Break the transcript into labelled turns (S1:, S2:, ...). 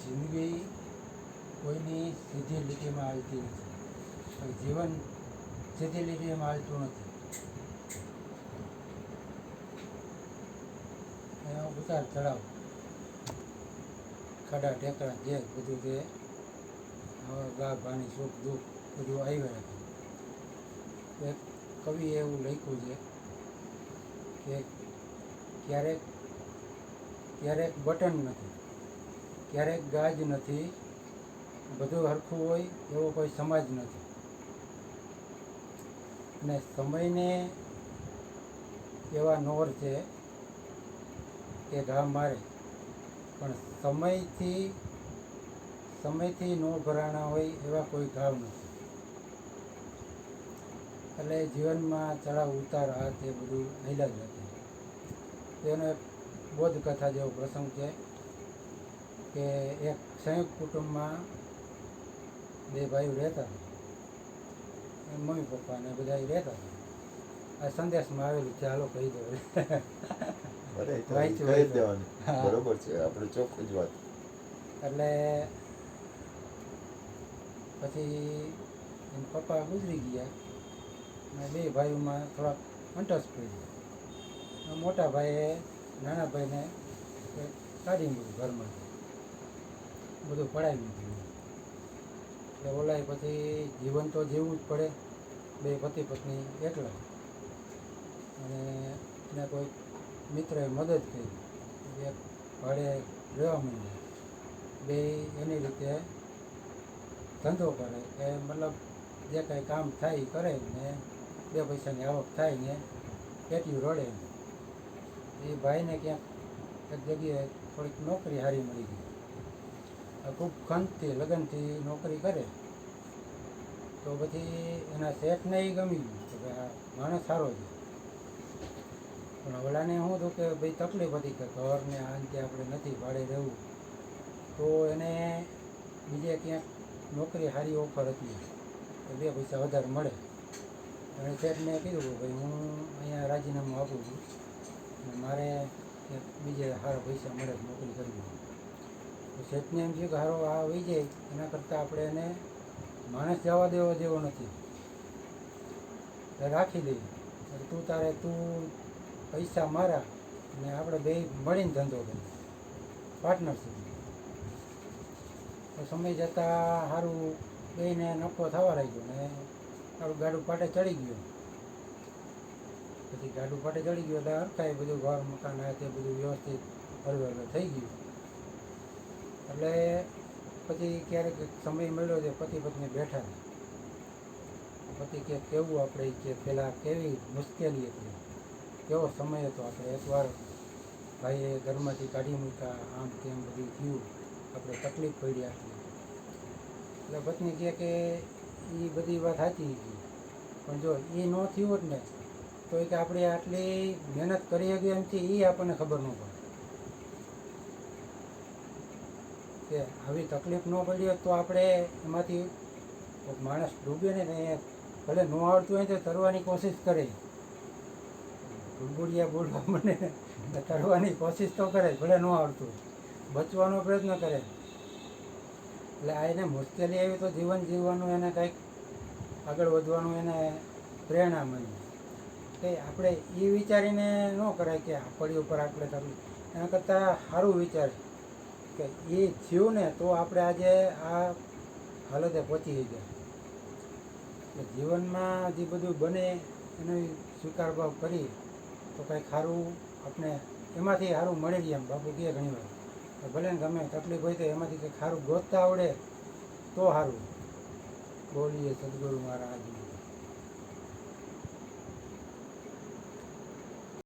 S1: જિંદગી કોઈની સીધી લીટીમાં હાલતી નથી, જીવન સીધી લીટીમાં હાલતું નથી. એમાં ઉતાર ચઢાવ, ખાડા ટેકરા જે બધું તે ગા ભાની સુખ દુઃખ બધું આવી રાખે. એક કવિએ એવું લખ્યું છે કે ક્યારેક ક્યારેક બટન નથી, ક્યારેક ગાજ નથી, બધું હરખું હોય એવો કોઈ સમાજ નથી. અને સમયને એવા નોર છે કે ઘા મારે, પણ સમયથી નો ભરાણા હોય એવા કોઈ ઘાવ નથી. એટલે જીવનમાં ચડાવ ઉતાર આ તે બધું હાલ્યા જ રાખે. તેનો એક બોધ કથા જેવો પ્રસંગ છે કે એક સંયુક્ત કુટુંબમાં બે ભાઈઓ રહેતા હતા, મમ્મી પપ્પા ને બધા રહેતા હતા. આ સંદેશમાં આવેલું છે, હાલો કહી દો.
S2: બરોબર છે, આપણે ચોખ્ખું જ વાત.
S1: એટલે પછી એના પપ્પા ગુજરી ગયા અને બે ભાઈઓમાં થોડાક અંટસ પડી. મોટા ભાઈએ નાના ભાઈને કાઢી મૂક્યું ઘરમાં, બધું પડાવી દીધું. એટલે ઓલાય પછી જીવન તો જીવવું જ પડે, બે પતિ પત્ની એકલા. અને એને કોઈ મિત્રએ મદદ કરી, એક ભાડે રહેવા માંડ્યા. બે એની રીતે ધંધો કરે કે મતલબ જે કાંઈ કામ થાય એ કરે ને બે પૈસાની આવક થાય ને પેટીયું રડે. એ ભાઈને ક્યાંક એક જગ્યાએ થોડીક નોકરી સારી મળી ગઈ. ખૂબ ખંતથી લગનથી નોકરી કરે તો પછી એના શેઠને એ ગમી ગયું કે ભાઈ આ માણસ સારો છે. પણ ઓલાને શું હતું કે ભાઈ તકલીફ હતી કે ઘરને આ અંતે આપણે નથી ભાડે રહેવું. તો એને બીજે ક્યાંક નોકરી સારી ઓફર હતી કે બે પૈસા વધારે મળે. એણે શેઠને કીધું કે ભાઈ હું અહીંયા રાજીનામું આપું છું અને મારે ક્યાંક બીજે સારા પૈસા મળે નોકરી કરવી. તો શેઠને એમ થયું કે સારો આ વહી જાય એના કરતાં આપણે એને માણસ જવા દેવો જેવો નથી, રાખી દઈએ. તું પૈસા મારા અને આપણે બે મળીને ધંધો કરીએ, પાર્ટનરશીપ. તો સમય જતાં સારું બેને નફો થવા લાગ્યો ને સારું ગાડું પાટે ચડી ગયું. પછી ગાડું પાટે ચડી ગયું એટલે હરખાય બધું ઘર મકાન આ તે બધું વ્યવસ્થિત હરવે થઈ ગયું. એટલે પછી ક્યારેક સમય મળ્યો છે, પતિ પત્ની બેઠા હતા. પતિ કે કેવું આપણે કે પહેલાં કેવી મુશ્કેલી હતી, કેવો સમય હતો. આપણે એકવાર ભાઈએ ઘરમાંથી કાઢી મૂક્યા, આમ તેમ બધું થયું, આપણે તકલીફ પડી આપી. એટલે પત્ની કહે કે એ બધી વાત સાચી હતી, પણ જો એ ન થયું હોત ને તો એ કે આપણે આટલી મહેનત કરી શકીએ એમ છે એ આપણને ખબર ન પડે. કે આવી તકલીફ ન પડી હોત તો આપણે એમાંથી માણસ ડૂબે ને ભલે ન આવડતું હોય તો તરવાની કોશિશ કરે, ડૂબુડિયા બોલવા મને તરવાની કોશિશ તો કરે, ભલે ન આવડતું બચવાનો પ્રયત્ન કરે. એટલે આ એને મુશ્કેલી આવી તો જીવન જીવવાનું એને કંઈક આગળ વધવાનું એને પ્રેરણા મળી. કે આપણે એ વિચારીને ન કરાય કે આપણી ઉપર આપણે તકલીફ, એના કરતાં સારું વિચારે કે એ થયું ને તો આપણે આજે આ હાલતે પહોંચી ગયા. કે જીવનમાં જે બધું બને એનો સ્વીકાર ભાવ કરી તો કંઈક સારું આપણે એમાંથી સારું મળી રહે. એમ બાપુ કહે ઘણી વાર ભલે ને ગમે તકલીફ હોય તો એમાંથી કંઈક સારું ગોતતા આવડે તો સારું. બોલીએ સદગુરુ મહારાજ.